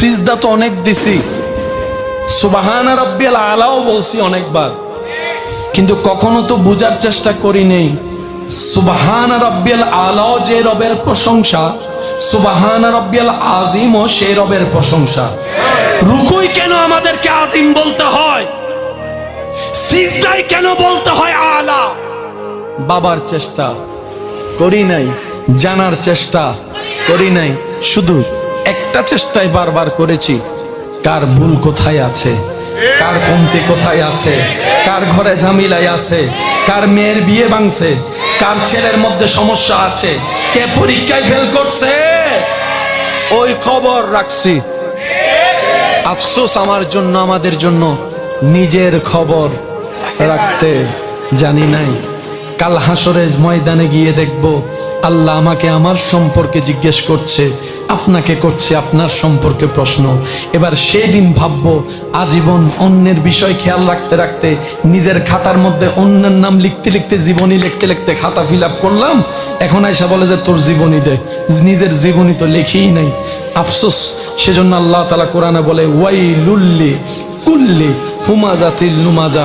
সিজদা তো অনেক দিছি, সুবহান রাব্বিয়াল আলাও বলছি অনেকবার, কিন্তু কখনো তো বুঝার চেষ্টা করি নেই সুবহান রাব্বিয়াল আলাও যে রবের প্রশংসা, সুবহান রাব্বিয়াল আজিমও সেই রবের প্রশংসা। রুকুই কেন আমাদেরকে আজিম বলতে হয়, সিজদাই কেন বলতে হয় আলা? বাবার চেষ্টা করি নাই, জানার চেষ্টা করি নাই, শুধু একটা চেষ্টাই বারবার করেছি, কার ভুল কোথায় আছে, কার কমতি কোথায় আছে, কার ঘরে ঝামেলায় আছে, কার মেয়ের বিয়ে ভাঙছে, কার ছেলের মধ্যে সমস্যা আছে, কে পরীক্ষায় ফেল করছে, ওই খবর রাখছি। আফসোস আমার জন্য, আমাদের জন্য নিজের খবর রাখতে জানি নাই। কাল হাসরের ময়দানে গিয়ে দেখব আল্লাহ আমাকে আমার সম্পর্কে জিজ্ঞেস করছে, আপনাকে করছে আপনার সম্পর্কে প্রশ্ন। এবার সেই দিন ভাববো আজীবন অন্যের বিষয় খেয়াল রাখতে রাখতে নিজের খাতার মধ্যে অন্যের নাম লিখতে লিখতে, জীবনী লিখতে লিখতে খাতা ফিল আপ করলাম, এখন আয়সা বলে যে তোর জীবনী দে, নিজের জীবনী তো লেখেই নাই। আফসোস। সেজন্য আল্লাহ তাআলা কোরআনে বলে ওয়াইলুল্লি কুল্লি হুমাজাতিল নুমাজা,